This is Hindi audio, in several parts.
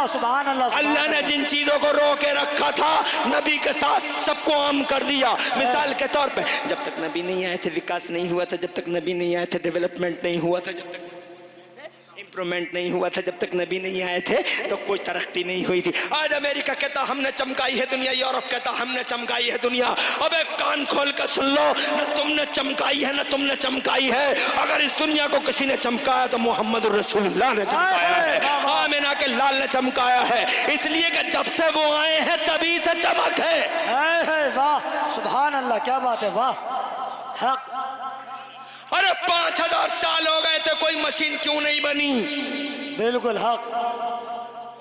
अल्लाह, सुभान अल्लाह। अल्लाह ने जिन चीजों को रोके रखा था नबी के साथ सबको आम कर दिया। मिसाल के तौर पे जब तक नबी नहीं आए थे विकास नहीं हुआ था, जब तक नबी नहीं आए थे डेवलपमेंट नहीं हुआ था, जब तक इंप्रूवमेंट नहीं हुआ था, जब तक नबी नहीं आए थे तो कोई तरक्की नहीं हुई थी। आज अमेरिका कहता हमने चमकाई है दुनिया, यूरोप कहता हमने चमकाई है दुनिया। अबे कान खोल कर सुन लो, न तुमने चमकाई है न तुमने चमकाई है। अगर इस दुनिया को किसी ने चमकाया तो मोहम्मद रसूलुल्लाह ने चमकाया है, आमिना के लाल ने चमकाया है। इसलिए कि जब से वो आए हैं तभी से चमक है। वाह सुभान अल्लाह, क्या बात है, वाह हक। अरे 5000 साल हो गए थे, कोई मशीन क्यों नहीं बनी? बिल्कुल हक,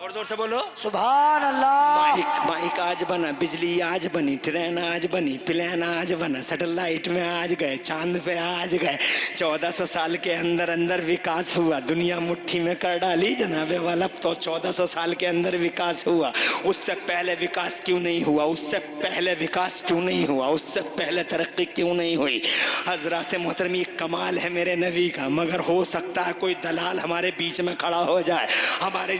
और जोर से बोलो सुभान अल्लाह। माइक आज बना, बिजली आज बनी, ट्रेन आज बनी, प्लेन आज बना, सैटेलाइट में आज गए, चांद पे आज गए। 1400 साल के अंदर अंदर विकास हुआ, दुनिया मुट्ठी में कर डाली जनाबे वाला। तो 1400 साल के अंदर विकास हुआ। उससे पहले विकास क्यों नहीं हुआ? उससे पहले विकास क्यों नहीं हुआ? उससे पहले तरक्की क्यों नहीं हुई? हजरत मोहतरमी कमाल है मेरे नबी का, मगर हो सकता है कोई दलाल हमारे बीच में खड़ा हो जाए।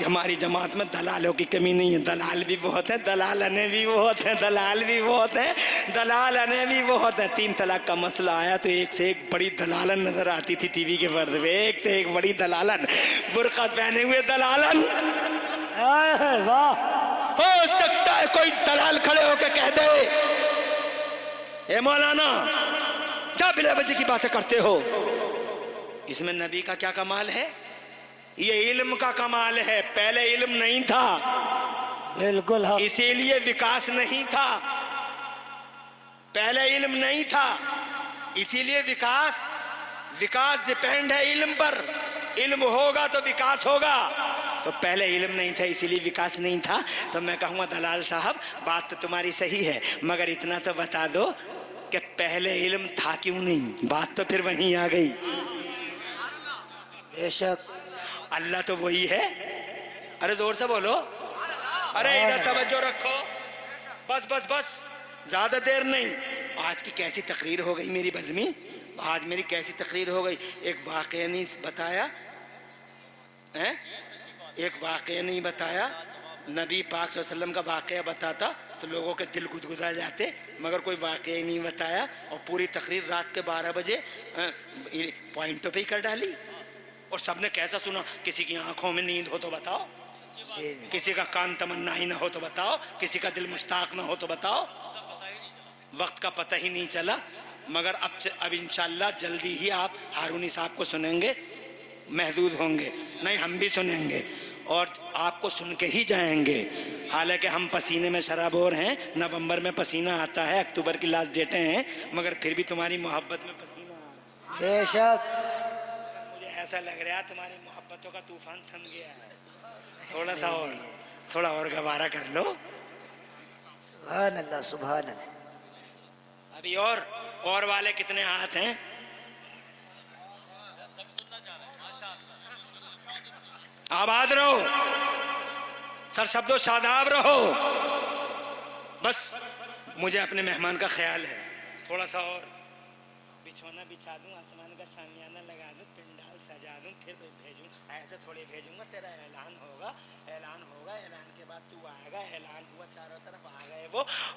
हमारी जमात में दलालों की कमी नहीं है, दलाल भी बहुत है, दलालने भी बहुत है, दलाल भी बहुत है, दलालने भी बहुत है। 3 तलाक का मसला आया तो एक से एक बड़ी दलालन नजर आती थी टीवी के पर्दे पे, एक से एक बड़ी दलालन, बुर्का पहने हुए दलालन। वाह, हो सकता है कोई दलाल खड़े होकर कह दे ए मौलाना क्या बिला वजह की बातें करते हो? इसमें नबी का क्या कमाल है? ये इल्म का कमाल है। पहले इल्म नहीं था, बिल्कुल हक, इसीलिए विकास नहीं था। पहले इल्म नहीं था इसीलिए विकास डिपेंड है इल्म पर। इल्म होगा तो विकास होगा। तो पहले इल्म नहीं था इसीलिए विकास नहीं था। तो मैं कहूँगा दलाल साहब बात तो तुम्हारी सही है, मगर इतना तो बता दो कि पहले इल्म था क्यों नहीं? बात तो फिर वहीं आ गई। बेशक अल्लाह तो वही है। अरे जोर से बोलो, अरे इधर तवज्जो रखो, बस बस बस, ज्यादा देर नहीं। आज की कैसी तकरीर हो गई मेरी बज़मी, आज मेरी कैसी तकरीर हो गई। एक वाक़या नहीं बताया है, एक वाक़या नहीं बताया। नबी पाक सल्लल्लाहु अलैहि वसल्लम का वाक़या बताता तो लोगों के दिल गुदगुदा जाते, मगर कोई वाक़या ही नहीं बताया। और पूरी तकरीर रात के 12 बजे पॉइंटों पे ही कर डाली। और सबने कैसा सुना? किसी की आंखों में नींद हो तो बताओ, किसी का कान तमन्ना ही ना हो तो बताओ, किसी का दिल मुश्ताक ना हो तो बताओ। वक्त का पता ही नहीं चला। मगर अब इंशाल्लाह जल्दी ही आप हारूनी साहब को सुनेंगे, महदूद होंगे, नहीं हम भी सुनेंगे और आपको सुन के ही जाएंगे। हालांकि हम पसीने में शराबोर हैं, नवंबर में पसीना आता है, अक्टूबर की लास्ट डेटें हैं, मगर फिर भी तुम्हारी मोहब्बत में पसीना आ रहा है। बेशक ऐसा लग रहा है तुम्हारी मोहब्बतों का तूफान थम गया है। थोड़ा और गवारा कर लो। सुभान अल्लाह, सुभान अल्लाह। अभी और वाले कितने हाथ हैं? आबाद रहो, सरसब्दो शादाब रहो। बस मुझे अपने मेहमान का ख्याल है। थोड़ा सा और बिछौना बिछा दूं, आसमान का शामियाना लगा दूं, पिंडाल सजा दूं, फिर भेजूं। ऐसे थोड़ी भेजूंगा, तेरा ऐलान होगा, ऐलान के बाद तू आएगा। ऐलान हुआ, चारों तरफ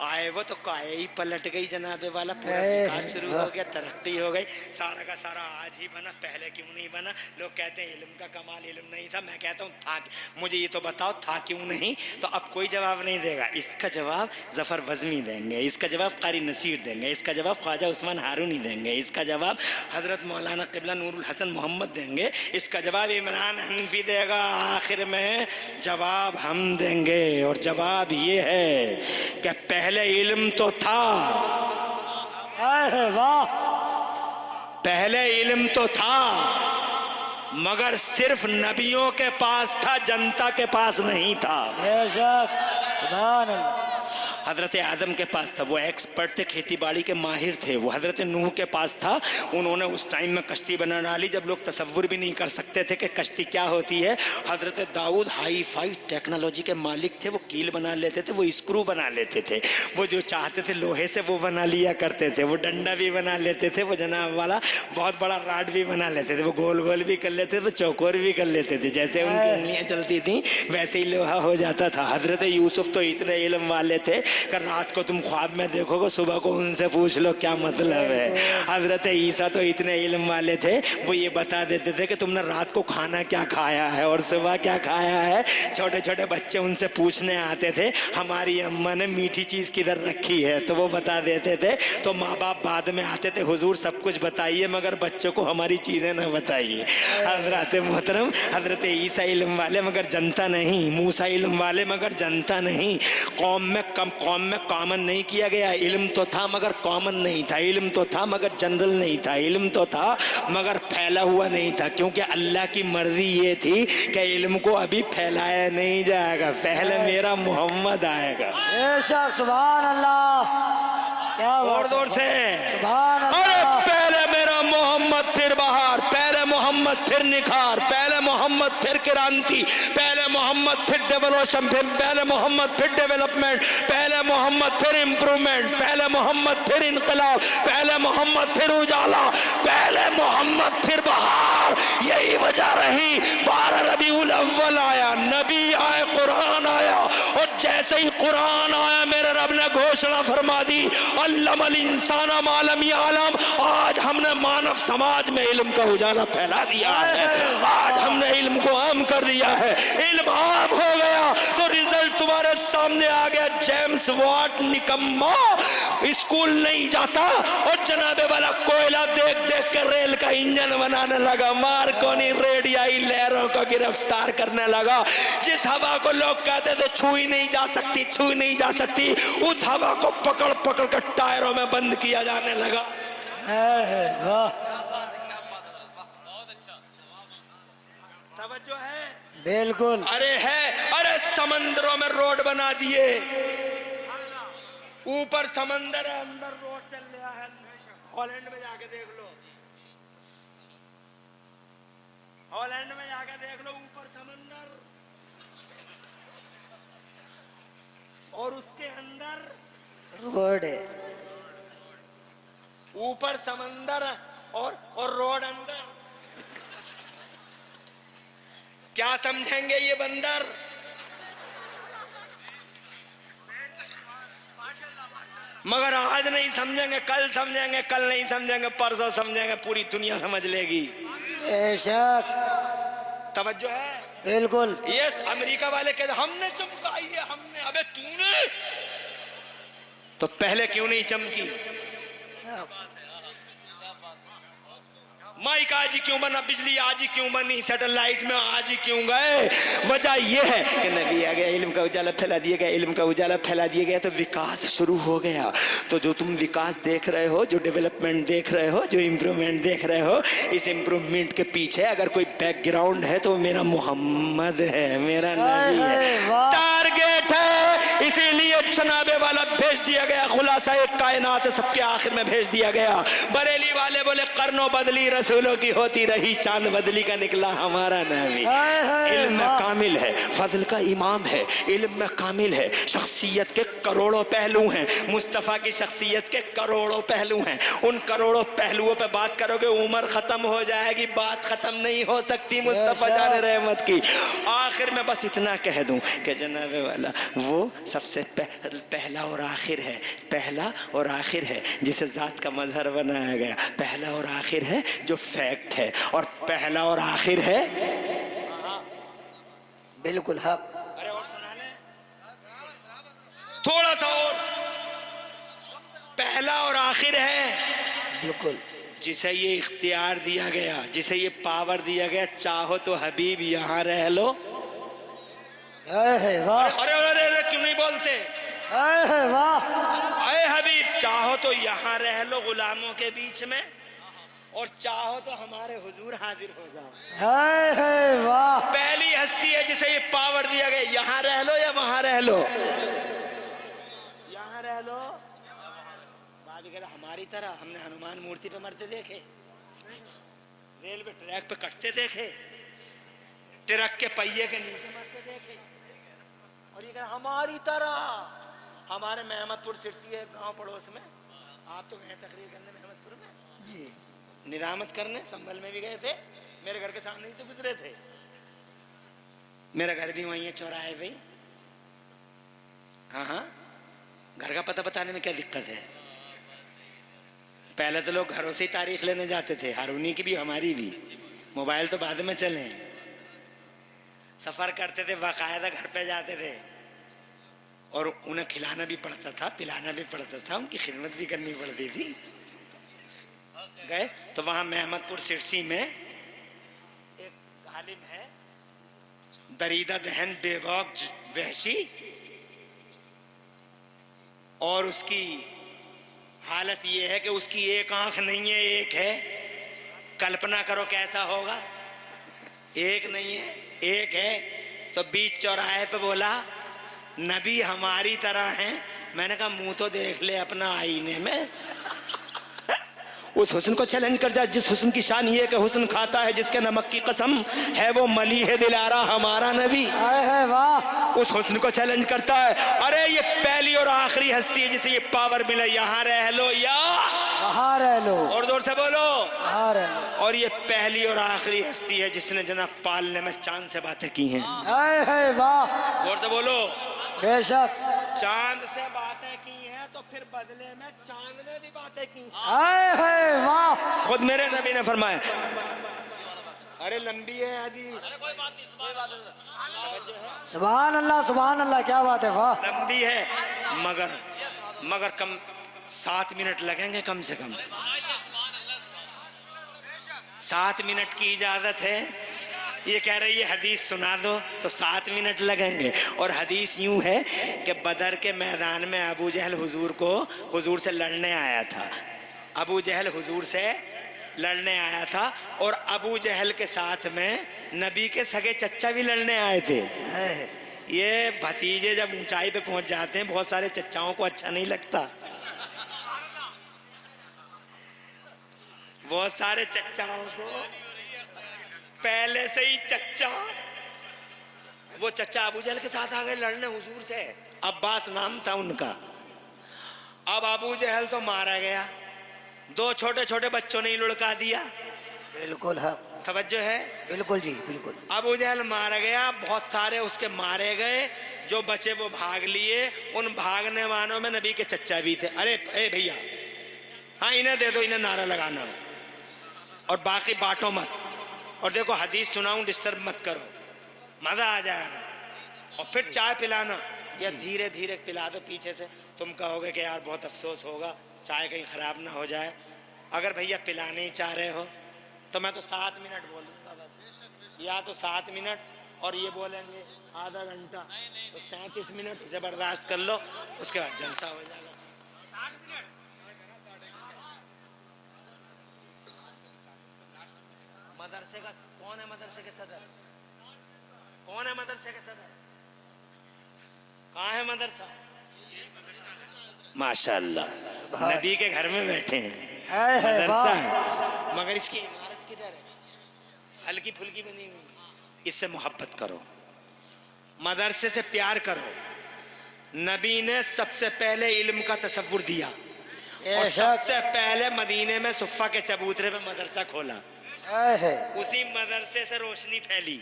आए वो तो काया ही पलट गई जनाबे वाला। पूरा विकास शुरू हो गया, तरक्की हो गई। सारा का सारा आज ही बना, पहले क्यों नहीं बना? लोग कहते हैं इल्म का कमाल, इल्म नहीं था। मैं कहता हूँ था। मुझे ये तो बताओ था क्यों नहीं? तो अब कोई जवाब नहीं देगा। इसका जवाब जफर बज़मी देंगे, इसका जवाब कारी नसीर देंगे, इसका जवाब ख्वाजा उस्मान हारूनी देंगे, इसका जवाब हजरत मौलाना क़िबला नूरुल हसन मोहम्मद देंगे, इसका जवाब इमरान हनफी देगा। आखिर में जवाब हम देंगे और जवाब ये है कि पहले इल्म तो था। वाह, पहले इल्म तो था, मगर सिर्फ नबियों के पास था, जनता के पास नहीं था। बेशक सुभान अल्लाह। हजरत आदम के पास था, वो एक्सपर्ट थे, खेती बाड़ी के माहिर थे। वो हजरत नूह के पास था, उन्होंने उस टाइम में कश्ती बना डाली जब लोग तसव्वुर भी नहीं कर सकते थे कि कश्ती क्या होती है। हजरत दाऊद हाई फाई टेक्नोलॉजी के मालिक थे, वो कील बना लेते थे, वो स्क्रू बना लेते थे, वो जो चाहते थे लोहे से वो बना लिया करते थे, वो डंडा भी बना लेते थे, वो जनाब वाला बहुत बड़ा राड भी बना लेते थे, वो गोल गोल भी कर लेते थे, वो चौकोर भी कर लेते थे, जैसे उनकी उंगलियां चलती थी वैसे ही लोहा हो जाता था। हजरत यूसुफ तो इतने इल्म वाले थे कि रात को तुम ख्वाब में देखोगे, सुबह को उनसे पूछ लो क्या मतलब है। हजरत ईसा तो इतने इल्म वाले थे, वो ये बता देते थे कि तुमने रात को खाना क्या खाया है और सुबह क्या खाया है। छोटे छोटे बच्चे उनसे पूछने आते थे हमारी अम्मा ने मीठी चीज किधर रखी है, तो वो बता देते थे। तो माँ बाप बाद में आते थे, हुजूर सब कुछ बताइए मगर बच्चों को हमारी चीजें ना बताइए। हजरत मोहतरम हजरत ईसा इल्म वाले मगर जनता नहीं, मूसा इल्म वाले मगर जनता नहीं। कौम में कॉमन नहीं किया गया, इल्म तो था मगर कॉमन नहीं था, इल्म तो था मगर जनरल नहीं था, इल्म तो था मगर फैला हुआ नहीं था, क्योंकि अल्लाह की मर्जी ये थी कि इल्म को अभी फैलाया नहीं जाएगा, पहले मेरा मोहम्मद आएगा। बेशक, सुभान अल्लाह, क्या और जोर से सुभान अरे अल्लाह। पहले मेरा मोहम्मद फिर बहार, पहले मोहम्मद फिर निखार, पहले मोहम्मद फिर क्रांति, पहले मोहम्मद फिर डेवलूशन, पहले मोहम्मद फिर डेवलपमेंट, पहले मोहम्मद फिर इंप्रूवमेंट, पहले मोहम्मद फिर इनकलाब, पहले मोहम्मद फिर उजाला, पहले मोहम्मद फिर बहार। यही वजह रही 12 रबीउल अव्वल आया, नबी आए, कुरान आया, और जैसे ही कुरान आया मेरे रब ने घोषणा फरमा दी अल्लमल इंसाना मालम यालम। आज हमने मानव समाज में इल्म का उजाला फैला दिया है, आज हमने इल्म को आम कर दिया है। इल्म आम हो गया तो रिजल्ट तुम्हारे सामने आ गया। जेम्स वॉट निकम्मा स्कूल नहीं जाता और जनाबे वाला कोयला देख देख के रेल का इंजन बनाने लगा, मार्कोनी रेडियाई लहरों को गिरफ्तार करने लगा। जिस हवा को लोग कहते थे छुई नहीं जा सकती, छुई नहीं जा सकती, उस हवा को पकड़ पकड़ कर टायरों में बंद किया जाने लगा। तवज्जो है? बिल्कुल। अरे है, अरे समंदरों में रोड बना दिए, ऊपर समंदर है अंदर रोड चल रहा है। हॉलैंड में जाके देख लो, हॉलैंड में जाके देख लो, ऊपर समंदर और उसके अंदर रोड है, ऊपर समंदर और रोड अंदर। क्या समझेंगे ये बंदर? मगर आज नहीं समझेंगे, कल समझेंगे, कल नहीं समझेंगे, परसों समझेंगे, पूरी दुनिया समझ लेगी। बेशक, तवज्जो है? बिल्कुल। यस, अमेरिका वाले कहते हमने चमकाई है, हमने। अबे तूने तो पहले क्यों नहीं चमकी? माइक आज ही क्यों बना, बिजली आज ही क्यों बनी, सैटेलाइट में आज ही क्यों गए? वजह यह है कि नबी आ गया, इल्म का उजाला फैला दिया गया, इल्म का उजाला फैला दिया गया तो विकास शुरू हो गया। तो जो तुम विकास देख रहे हो, जो डेवलपमेंट देख रहे हो, जो इम्प्रूवमेंट देख रहे हो, इस इम्प्रूवमेंट के पीछे अगर कोई बैकग्राउंड है तो मेरा मोहम्मद है, मेरा नबी है, टारगेट है। इसीलिए जनाबे वाला भेज दिया गया, खुलासा एक कायनात सबके आखिर में भेज दिया गया। बरेली वाले बोले कर्नो बदली रसूलों की होती रही, चांद बदली का निकला हमारा नबी। इल्म में कामिल है, फजल का इमाम है, इल्म में कामिल है, शख्सियत के करोड़ों पहलू हैं, मुस्तफ़ा की शख्सियत के करोड़ों पहलू हैं। उन करोड़ों पहलुओं पे बात करोगे उम्र खत्म हो जाएगी, बात खत्म नहीं हो सकती मुस्तफ़ा जान रहमत की। आखिर में बस इतना कह दूं कि जनाबे वाला वो सबसे पहला और आखिर है, पहला और आखिर है जिसे ज़ात का मजहर बनाया गया, पहला और आखिर है जो फैक्ट है, और पहला और आखिर है। बिल्कुल हक। अरे और सुना ले थोड़ा सा और, पहला और आखिर है बिल्कुल, जिसे ये इख्तियार दिया गया, जिसे ये पावर दिया गया, चाहो तो हबीब यहाँ रह लो। वाह, अरे अरे अरे क्यों नहीं बोलते? वाह, अरे हबीब चाहो तो यहाँ रह लो गुलामों के बीच में, और चाहो तो हमारे हुजूर हाजिर हो जाओ। वाह। पहली हस्ती है जिसे ये पावर दिया गया, यहाँ रह लो या वहां रह लो। साहब कह रहा हमारी तरह हमने हनुमान मूर्ति पे मरते देखे, रेलवे ट्रैक पे कटते देखे, ट्रक के पहिए के नीचे मरते देखे, और ये कह रहा हमारी तरह। हमारे मेहमदपुर सिरसी है गांव पड़ोस में, आप तो गए तकरीर करने मेहमदपुर में जी, निजामत करने, संभल में भी गए थे, मेरे घर के सामने ही तो गुजरे थे। मेरा घर भी वहीं है चौराहे पे। हाँ हाँ, घर का पता बताने में क्या दिक्कत है? पहले तो लोग घरों से ही तारीख लेने जाते थे, हारूनी की भी हमारी भी, मोबाइल तो बाद में चले। सफर करते थे बाकायदा घर पे जाते थे, और उन्हें खिलाना भी पड़ता था, पिलाना भी पड़ता था, उनकी खिदमत भी करनी पड़ती थी। गए तो वहां मेहमदपुर सिरसी में एक जालिम है, दरीदा दहन बेबाक वहशी, और उसकी हालत ये है कि उसकी एक आंख नहीं है, एक है। कल्पना करो कैसा होगा, एक नहीं है एक है। तो बीच चौराहे पे बोला नबी हमारी तरह हैं। मैंने कहा मुंह तो देख ले अपना आईने में, उस हुस्न को चैलेंज कर जा जिस हुस्न की शान ये कि हुस्न खाता है जिसके नमक की कसम है, वो मली है दिलारा हमारा नबी। है वाह, उस हुस्न को चैलेंज करता है। अरे ये पहली और आखिरी हस्ती है जिसे ये पावर मिला, यहाँ रह लो या वहाँ रह लो, और जोर से बोलो वहाँ रह लो। और ये पहली और आखिरी हस्ती है जिसने जनाब पालने में चांद से बातें की हैं। है वाह, जोर से बोलो। बेशक। चांद से बातें की हैं तो फिर बदले में चांद ने भी बातें की। है वाह, खुद मेरे नबी ने फरमाया। अरे लंबी है हदीस, सुभान अल्लाह, क्या बात है, वाह। लंबी है, मगर कम 7 मिनट लगेंगे कम से कम। 7 मिनट की इजाजत है। ये कह रही है हदीस सुना दो तो 7 मिनट लगेंगे। और हदीस यूं है कि बदर के मैदान में अबू जहल हुजूर से लड़ने आया था। अबू जहल हुजूर से लड़ने आया था, और अबू जहल के साथ में नबी के सगे चच्चा भी लड़ने आए थे। ये भतीजे जब ऊंचाई पे पहुंच जाते हैं, बहुत सारे चच्चाओं को अच्छा नहीं लगता। बहुत सारे चच्चाओं को पहले से ही वो चच्चा अबू जहल के साथ आ गए लड़ने हुजूर से। अब्बास नाम था उनका। अब अबू जहल तो मारा गया, 2 छोटे छोटे बच्चों ने ही लुढ़का दिया। बिल्कुल है, तवज्जो है, बिल्कुल जी बिल्कुल। अबू जहल मारा गया, बहुत सारे उसके मारे गए, जो बचे वो भाग लिए। उन भागने वालों में नबी के चच्चा भी थे। अरे ए भैया, हाँ इन्हें दे दो, इन्हें नारा लगाना, और बाकी बांटो मत। और देखो हदीस सुनाऊं, डिस्टर्ब मत करो, मजा आ जाएगा। और फिर चाय पिलाना, या धीरे धीरे पिला दो पीछे से। तुम कहोगे कि यार बहुत अफसोस होगा, चाय कहीं खराब ना हो जाए। अगर भैया पिलाने ही चाह रहे हो तो मैं तो 7 मिनट बोलूँगा बस, या तो 7 मिनट, और ये बोलेंगे आधा घंटा, तो 37 मिनट इसे बर्दाश्त कर लो, उसके बाद जलसा हो जाएगा। मदरसे का कौन है? मदरसे के सदर कौन है? मदरसे के सदर कहाँ है? मदरसा माशाअल्लाह नबी के घर में बैठे हैं, मदरसा है। मगर इसकी इमारत किधर है? हल्की फुल्की बनी हुई। इससे मोहब्बत करो, मदरसे से प्यार करो। नबी ने सबसे पहले इल्म का तसव्वुर दिया, और सबसे पहले मदीने में सुफ़ा के चबूतरे पे मदरसा खोला। उसी मदरसे से रोशनी फैली।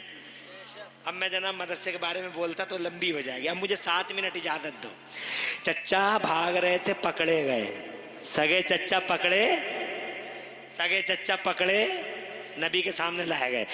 अब मैं जनाब मदरसे के बारे में बोलता तो लंबी हो जाएगी, अब मुझे 7 मिनट इजाजत दो। चच्चा भाग रहे थे, पकड़े गए। सगे चच्चा पकड़े, नबी के सामने लाए गए।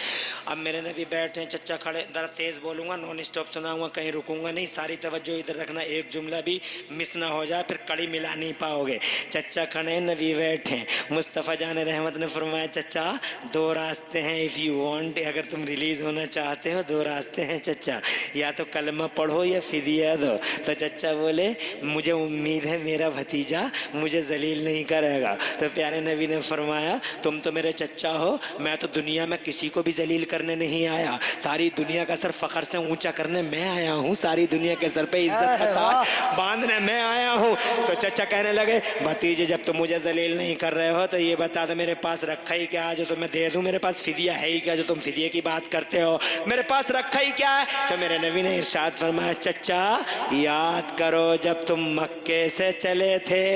अब मेरे नबी बैठे हैं, चच्चा खड़े। जरा तेज बोलूंगा, नॉन स्टॉप सुनाऊंगा, कहीं रुकूंगा नहीं, सारी तवज्जो इधर रखना, एक जुमला भी मिस ना हो जाए, फिर कड़ी मिला नहीं पाओगे। चच्चा खड़े, नबी बैठे। मुस्तफ़ा जान रहमत ने फरमाया, चच्चा 2 रास्ते हैं, इफ़ यू वांट, अगर तुम रिलीज होना चाहते हो 2 रास्ते हैं चच्चा, या तो कलमा पढ़ो या फिदिया दो। तो चच्चा बोले, मुझे उम्मीद है मेरा भतीजा मुझे जलील नहीं करेगा। तो प्यारे नबी ने फरमाया, तुम तो मेरे चच्चा हो, मैं तो दुनिया में किसी को भी जलील कर करने नहीं आया, सारी दुनिया का सर फखर से ऊंचा करने मैं आया हूँ, सारी दुनिया के सर पे इज्जत का ताज बांधने मैं आया हूँ। तो चचा कहने लगे भतीजे जब तुम मुझे जलील नहीं कर रहे हो तो ये बता दो मेरे पास रखा ही क्या जो तुम्हें दे दूं, मेरे पास फिदिया है ही क्या जो तुम फिदिये की बात करते हो, मेरे पास रखा ही क्या है। तो मेरे नबी ने इरशाद फरमाया चचा याद करो जब तुम मक्के से चले थे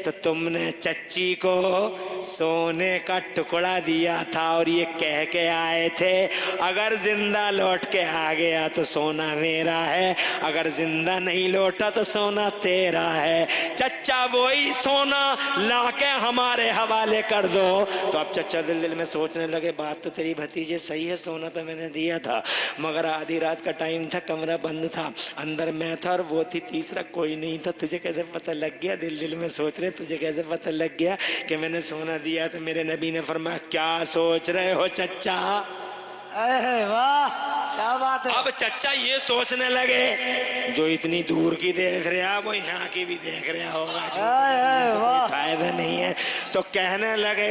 तो तुमने चच्ची को सोने का टुकड़ा दिया था और ये कह के आए थे अगर जिंदा लौट के आ गया तो सोना मेरा है, अगर जिंदा नहीं लौटा तो सोना तेरा है। चचा वही सोना लाके हमारे हवाले कर दो। तो अब चचा दिल दिल में सोचने लगे बात तो तेरी भतीजे सही है, सोना तो मैंने दिया था मगर आधी रात का टाइम था, कमरा बंद था, अंदर मैं था और वो थी, तीसरा कोई नहीं था, तुझे कैसे पता लग गया? दिल दिल में सोच रहे तुझे कैसे पता लग गया कि मैंने सोना दिया? तो मेरे नबी ने फरमाया क्या सोच रहे हो चचा? अरे वाह क्या बात है। अब चचा ये सोचने लगे जो इतनी दूर की देख रहा वो यहाँ की भी देख रहा होगा, जो कोई फायदा नहीं है। तो कहने लगे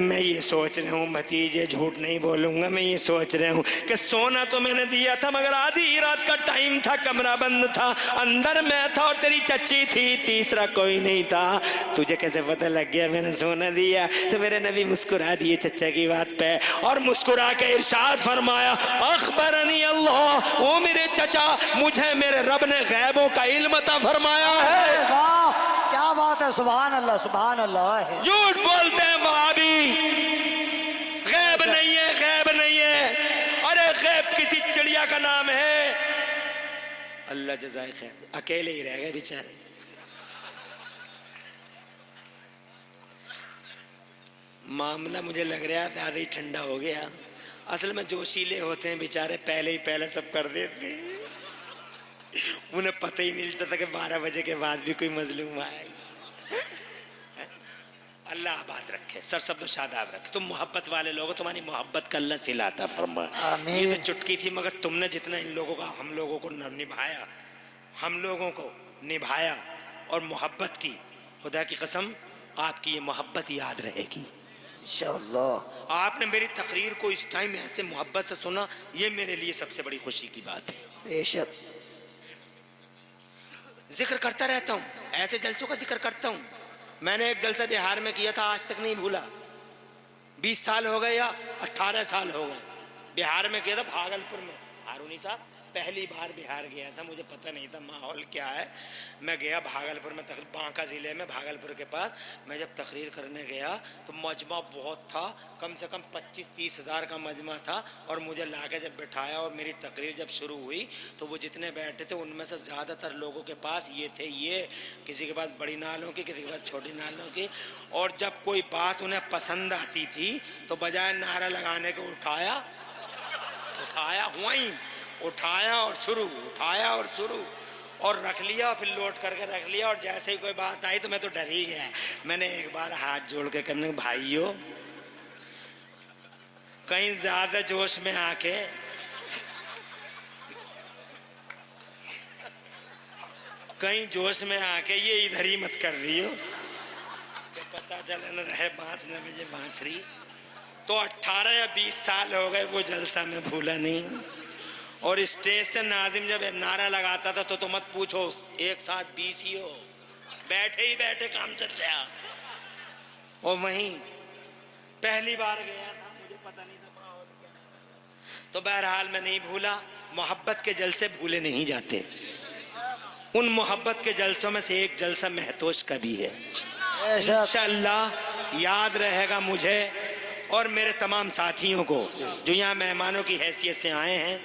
मैं ये सोच रहा हूँ भतीजे, झूठ नहीं बोलूंगा, मैं ये सोच रहा हूँ कि सोना तो मैंने दिया था मगर आधी रात का टाइम था, कमरा बंद था, अंदर मैं था और तेरी चच्ची थी, तीसरा कोई नहीं था, तुझे कैसे पता लग गया मैंने सोना दिया? तो मेरे नबी मुस्कुरा दिए चचा की बात पे और मुस्कुरा के इरशाद फरमाया अखबरनी अल्लाह, वो मेरे चचा मुझे मेरे रब ने गैबों का इल्म अता फरमाया है। वाह क्या बात है, सुभान अल्लाह सुभान अल्लाह। झूठ बोलते हैं वहाबी, गैब नहीं है, गैब नहीं है। अरे गैब किसी चिड़िया का नाम है। अल्लाह जज़ाए खैर, अकेले ही रह गए बेचारे। मामला मुझे लग रहा है ज्यादा ही ठंडा हो गया। असल में जोशीले होते हैं बेचारे, पहले सब कर देते हैं, उन्हें पता ही नहीं चलता कि 12 बजे के बाद भी कोई मजलूम आएगा। अल्लाह आबाद रखे, सरसब्द शादाब रखे। तुम मोहब्बत वाले लोग, तुम्हारी मोहब्बत का अल्लाह सिलाता फरमाए। ये तो चुटकी थी मगर तुमने जितना इन लोगों का हम लोगों को निभाया, हम लोगों को निभाया और मोहब्बत की, खुदा की कसम आपकी ये मोहब्बत याद रहेगी इंशाअल्लाह। आपने मेरी तकरीर को इस टाइम ऐसे मोहब्बत से सुना, ये मेरे लिए सबसे बड़ी खुशी की बात है। बेशक जिक्र करता रहता हूँ, ऐसे जलसों का जिक्र करता हूँ। मैंने एक जलसा बिहार में किया था, आज तक नहीं भूला। 20 साल हो गए या 18 साल हो गए, बिहार में किया था, भागलपुर में। हारूनी साहब पहली बार बिहार गया था, मुझे पता नहीं था माहौल क्या है। मैं गया भागलपुर में, बांका ज़िले में भागलपुर के पास। मैं जब तकरीर करने गया तो मजमा बहुत था, कम से कम 25-30 हज़ार का मजमा था। और मुझे लाके जब बिठाया और मेरी तकरीर जब शुरू हुई तो वो जितने बैठे थे उनमें से ज़्यादातर लोगों के पास ये थे, ये किसी के पास बड़ी नालों की, किसी के पास छोटी नालों की। और जब कोई बात उन्हें पसंद आती थी तो बजाय नारा लगाने के उठाया वहीं उठाया और शुरू, उठाया और शुरू और रख लिया, फिर लोट करके रख लिया। और जैसे ही कोई बात आई तो मैं तो डर ही गया। मैंने एक बार हाथ जोड़ के कहने भाइयों कहीं ज्यादा जोश में आके कहीं जोश में आके ये इधर ही मत कर दियो कि पता चले न रहे बांस न बजे बांसुरी। तो 18 या 20 साल हो गए वो जलसा में भूला नहीं। और स्टेज से नाजिम जब नारा लगाता था तो मत पूछो, एक साथ 20 ही हो, बैठे ही बैठे काम चल गया। और वहीं पहली बार गया था, मुझे पता नहीं था माहौल क्या। तो बहरहाल मैं नहीं भूला। मोहब्बत के जलसे भूले नहीं जाते। उन मोहब्बत के जलसों में से एक जलसा महतोश का भी है। इंशाअल्लाह याद रहेगा मुझे और मेरे तमाम साथियों को जो यहाँ मेहमानों की हैसियत से आए हैं।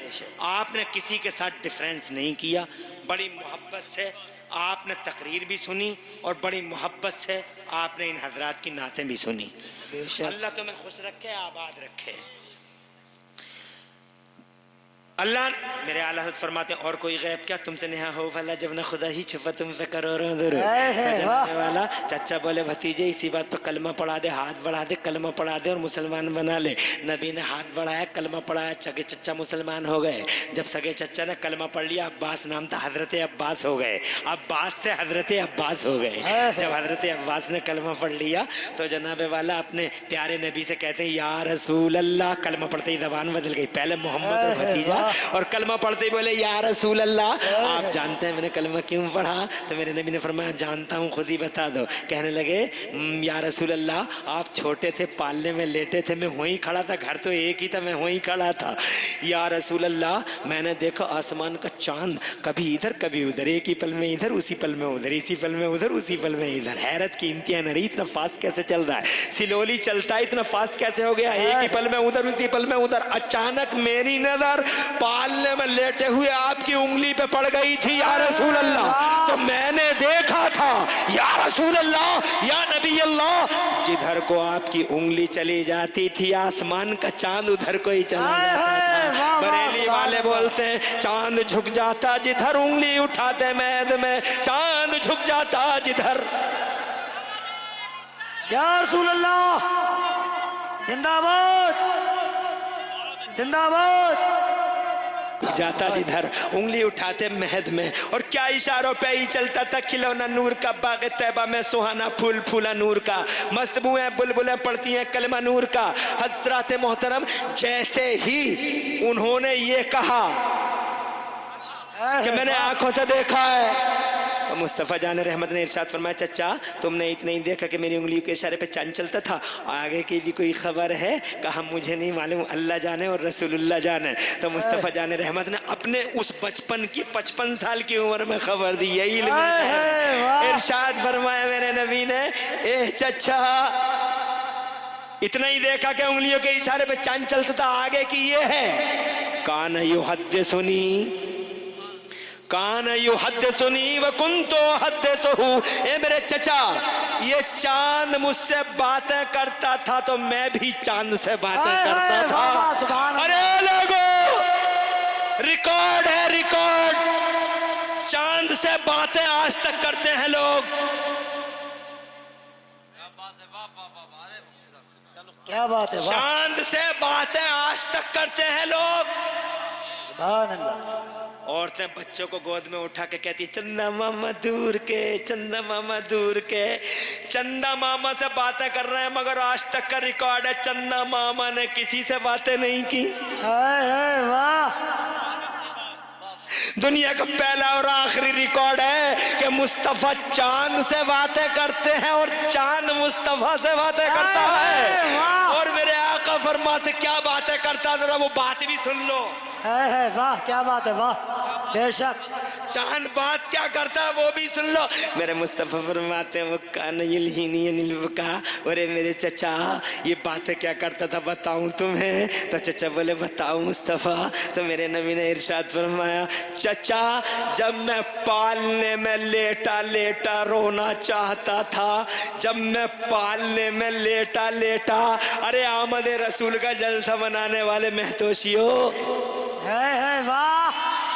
आपने किसी के साथ डिफरेंस नहीं किया, बड़ी मोहब्बत से आपने तकरीर भी सुनी और बड़ी मोहब्बत से आपने इन हजरात की नातें भी सुनी। अल्लाह तुम्हें खुश रखे, आबाद रखे। अल्लाह मेरे आला हज़रत फरमाते हैं और कोई गैब क्या तुमसे नेहा हो भला जब ना खुदा ही छुपा तुम पे करोड़ों दूर। जनाने वाला चाचा बोले भतीजे इसी बात पर कलमा पढ़ा दे, हाथ बढ़ा दे, कलमा पढ़ा दे और मुसलमान बना ले। नबी ने हाथ बढ़ाया, कलमा पढ़ाया, सगे चच्चा मुसलमान हो गए। जब सगे चच्चा ने कलमा पढ़ लिया, अब्बास नाम था, हजरत अब्बास हो गए। अब्बास से हजरत अब्बास हो गए। जब हजरत अब्बास ने कलमा पढ़ लिया तो जनाबे वाला अपने प्यारे नबी से कहते हैं या रसूल अल्लाह। कलमा पढ़ते ही जबान बदल गई, पहले मोहम्मद और भतीजा, और कलमा पढ़ते ही बोले या रसूल अल्लाह। आप जानते हैं मैंने कलमा क्यों पढ़ा? तो मेरे नबी ने फरमाया जानता हूँ, खुद ही बता दो। कहने लगे या रसूल अल्लाह आप छोटे थे, पालने में लेटे थे, मैं वहीं खड़ा था, घर तो एक ही था, मैं वहीं खड़ा था। या रसूल अल्लाह मैंने देखा आसमान का चांद कभी इधर कभी उधर, एक ही पल में इधर, उसी पल में उधर, इसी पल में उधर, उसी पल में इधर। हैरत की इंतहा नहीं, इतना फास्ट कैसे चल रहा है? सिलोली चलता है, इतना फास्ट कैसे हो गया? एक ही पल में उधर, उसी पल में उधर। अचानक मेरी नजर पालने में लेटे हुए आपकी उंगली पे पड़ गई थी या रसूल अल्लाह। तो मैंने देखा था या रसूल अल्लाह, या नबी अल्लाह, जिधर को आपकी उंगली चली जाती थी आसमान का चांद उधर को ही चला जाता था। बरेली वाले बोलते हैं चांद झुक जाता जिधर उंगली उठाते मैद में, चांद झुक जाता जिधर। या रसूल अल्लाह जिंदाबाद जिंदाबाद। जाता जिधर उंगली उठाते महद में, और क्या इशारों पे ही चलता था। खिलौना नूर का बाग तैबा में सुहाना फूल फूला नूर का, मस्त बुएं बुलबुलें पड़ती हैं कलमा नूर का। हजरत मोहतरम जैसे ही उन्होंने ये कहा कि मैंने आंखों से देखा है, तो मुस्तफ़ा जान रहमत ने इरशाद फरमाया चचा तुमने इतना ही देखा कि मेरी उंगलियों के इशारे पे चांद चलता था, आगे की भी कोई खबर है? कहा मुझे नहीं मालूम, अल्लाह जाने और रसूलुल्लाह जाने। तो मुस्तफ़ा जान रहमत ने अपने उस बचपन की 55 साल की उम्र में खबर दी। यही इरशाद फरमाया मेरे नबी ने, ए चचा इतना ही देखा कि उंगलियों के इशारे पे चांद चलता था, आगे की ये है कान युहद्दिसुनी कान युहद्दिसुनी व कुंतु हद्दिसुहु। ए मेरे चचा ये चांद मुझसे बातें करता था तो मैं भी चांद से बातें करता था। अरे लोगों रिकॉर्ड है, रिकॉर्ड, चांद से बातें आज तक करते हैं लोग। क्या बात है, चांद से बातें आज तक करते हैं लोग। सुभान अल्लाह। औरतें बच्चों को गोद में उठा के कहती चंदा मामा दूर के, चंदा मामा दूर के। चंदा मामा से बातें कर रहे हैं मगर आज तक का रिकॉर्ड है चंदा मामा ने किसी से बातें नहीं की। वाह। दुनिया का पहला और आखिरी रिकॉर्ड है कि मुस्तफा चांद से बातें करते हैं और चांद मुस्तफा से बातें करता है। और मेरे आका फरमाते क्या बातें करता, जरा वो बात भी सुन लो। है वाह, क्या बात है, वाह बेशक। चांद बात क्या करता है वो भी सुन लो। मेरे मुस्तफ़ा फरमाते हैं वो कान युल्हिनी अनिल बुका। अरे मेरे चचा ये बातें क्या करता था बताऊं तुम्हें? तो चचा बोले बताओ मुस्तफ़ा। तो मेरे नबी ने इरशाद फरमाया चचा जब मैं पालने में लेटा लेटा रोना चाहता था, जब मैं पालने में लेटा लेटा, अरे आमद रसूल का जलसा बनाने वाले महतोशियों, है वाह,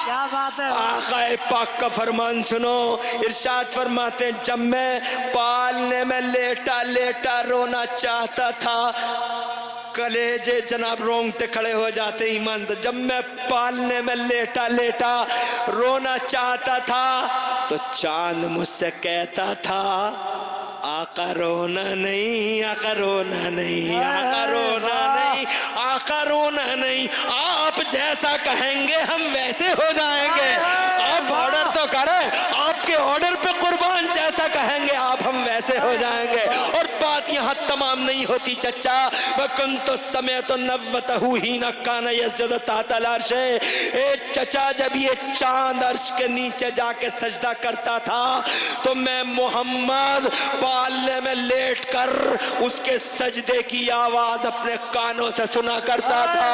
क्या बात है। आका पाक का फरमान सुनो, इरशाद फरमाते हैं जब मैं पालने में लेटा लेटा रोना चाहता था, कलेजे जनाब रोंगटे खड़े हो जाते ईमान। जब मैं पालने में लेटा लेटा रोना चाहता था तो चांद मुझसे कहता था आका रोना नहीं, आका रोना नहीं, आका रोना नहीं, आका रोना नहीं, आप जैसा कहेंगे हम वैसे हो जाएंगे। आप ऑर्डर तो करें, आपके ऑर्डर पे कुर्बान जैसा कहेंगे आप हम वैसे हो जाएंगे। और बात यहाँ तमाम नहीं होती चचा। वकुन तो समय तो नव्वतहु ही न कान यस्जद तातल अर्श। ए चचा जब ये चांद अर्श के नीचे जाके सजदा करता था तो मैं मोहम्मद पालने में लेट कर उसके सजदे की आवाज अपने कानों से सुना करता था।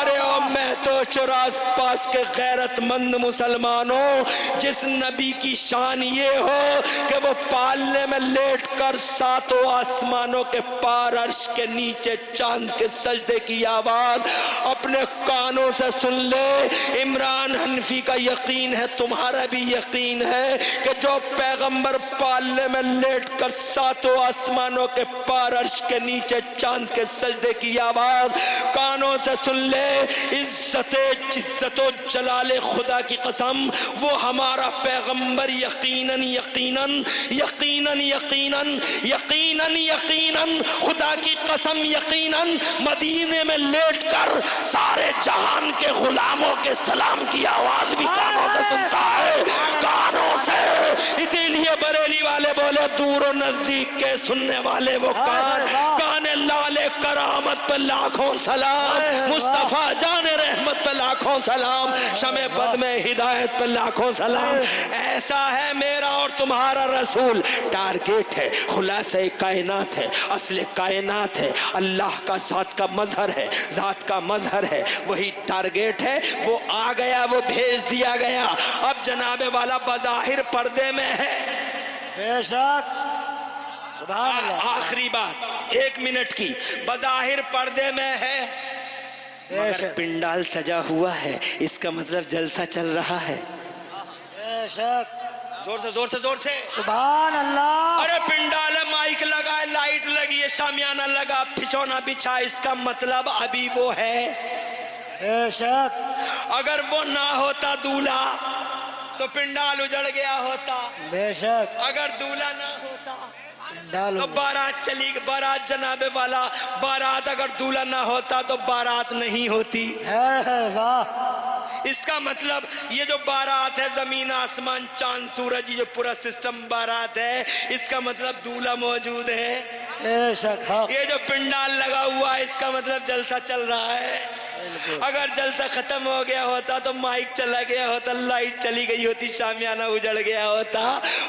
अरे ओ मैं तो चौरास पास के गैरतमंद मुसलमानों, जिस नबी की शान ये हो कि वो पालने में लेट कर सातों आसमानों के पार अर्श के नीचे चांद के सजदे की आवाज अपने कानों से सुन ले। इमरान हनफी का यकीन है, तुम्हारा भी यकीन है कि जो पैगंबर पालने में लेट कर सातों आसमानों के पार अर्श के नीचे चांद के सजदे की आवाज कानों से सुन ले, इज्जतो जलाले खुदा की कसम वो हमारा पैगंबर यकीनन यकीनन यकीनन यकीनन यकीनन यकीनन खुदा की कसम यकीनन मदीने में लेटकर सारे जहान के गुलामों के सलाम की आवाज भी कानों से सुनता है, कानों से। इसीलिए बरेली वाले बोले दूर और नजदीक के सुनने वाले वो कान, काने लाले करामत पे लाखों सलाम, मुस्तफा जाने रहमत पे लाखों सलाम, शमे बद में हिदायत पे लाखों सलाम। ऐसा है मेरा और तुम्हारा रसूल, टारगेट है, खुलासे कायनात है, असले कायनात है, अल्लाह का ज़ात का मजहर है, ज़ात का मजहर है, वही टारगेट है। वो आ गया, वो भेज दिया गया। अब जनाबे वाला बज़ाहिर पर्दे में है, बेशक सुभान अल्लाह। आखिरी बात 1 मिनट की, बज़ाहिर पर्दे में है मगर पिंडाल सजा हुआ है, इसका मतलब जलसा चल रहा है। बेशक जोर से जोर से जोर से सुभान अल्लाह। अरे पिंडाल है, माइक लगा है, लाइट लगी है, शामियाना लगा, बिछौना बिछा, इसका मतलब अभी वो है। बेशक अगर वो ना होता दूल्हा तो पिंडाल उजड़ गया होता, बेशक अगर दूल्हा ना होता डालो तो बारात चली, बारात जनाबे वाला, बारात अगर दूल्हा ना होता तो बारात नहीं होती है। वाह, इसका मतलब ये जो बारात है, जमीन आसमान चांद सूरज, ये जो पूरा सिस्टम बारात है, इसका मतलब दूल्हा मौजूद है। बेशक हाँ। ये जो पिंडाल लगा हुआ है, इसका मतलब जलसा चल रहा है। अगर जलसा खत्म हो गया होता तो माइक चला गया होता, लाइट चली गई होती, शामियाना उजड़ गया होता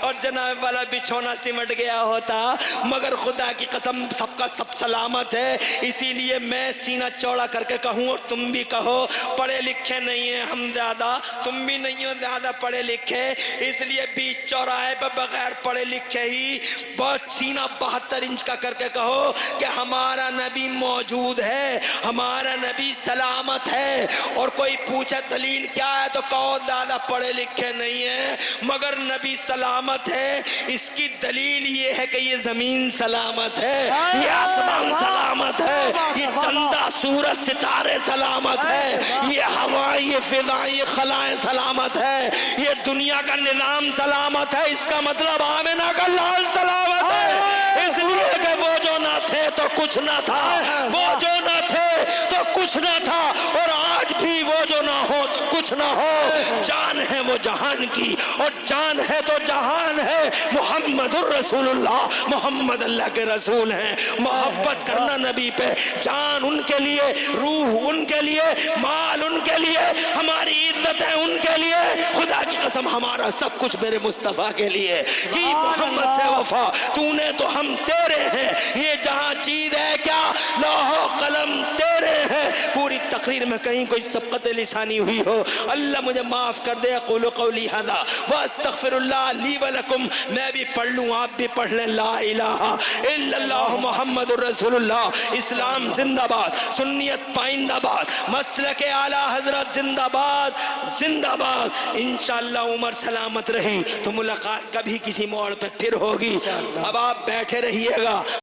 और जनाब वाला बिछौना सिमट गया होता, मगर खुदा की कसम सबका सब सलामत है। इसीलिए मैं सीना चौड़ा करके कहूँ और तुम भी कहो, पढ़े लिखे नहीं है हम ज्यादा, तुम भी नहीं हो ज्यादा पढ़े लिखे, इसलिए बीच चौराहे पर बगैर पढ़े लिखे ही बहुत सीना 72 इंच का करके कहो कि हमारा नबी मौजूद है, हमारा नबी सलामत है। और कोई पूछे दलील क्या है तो कहो ज्यादा पढ़े लिखे नहीं है मगर नबी सलामत है। इसकी दलील ये है कि ये जमीन सलामत है, ये आसमान सलामत है, ये चंदा सूरज सितारे सलामत है, ये हवा, ये फिजाएं, ये खलाएं सलामत है, ये दुनिया का निजाम सलामत है। इसका मतलब आमिना का लाल सलामत है। इसलिए कि वो जो ना थे तो कुछ ना था, वो जो ना थे तो कुछ ना था, और आज भी वो जो ना हो तो कुछ ना हो। जान है वो जहान की और जान है तो जहान है। मुहम्मदुर रसूलुल्लाह, मोहम्मद अल्लाह के रसूल हैं। मोहब्बत करना नबी पे, जान उनके लिए, रूह उनके लिए, माल उनके लिए, हमारी इज्जत है उनके लिए। खुदा की कसम हमारा सब कुछ मेरे मुस्तफा के लिए। कि मोहम्मद से वफा तूने तो हम तेरे हैं, ये जहां चीज है क्या लौहो कलम तेरे हैं। पूरी तकरीर में कहीं कोई सबकत लिसानी हुई हो, अल्लाह मुझे माफ कर दे। क़ुलू क़ौली हाज़ा व अस्तग़फ़िरुल्लाह ली व लकुम। मैं भी पढ़ लूँ, आप भी पढ़ लें। ला इलाहा इल्लल्लाह मुहम्मदुर रसूलुल्लाह। इस्लाम जिंदाबाद, सुन्नियत पाइंदाबाद, मसलके आला हजरत जिंदाबाद जिंदाबाद। इंशाअल्लाह उमर सलामत रही तो मुलाकात कभी किसी मोड़ पे फिर होगी। अब आप बैठे रहिएगा।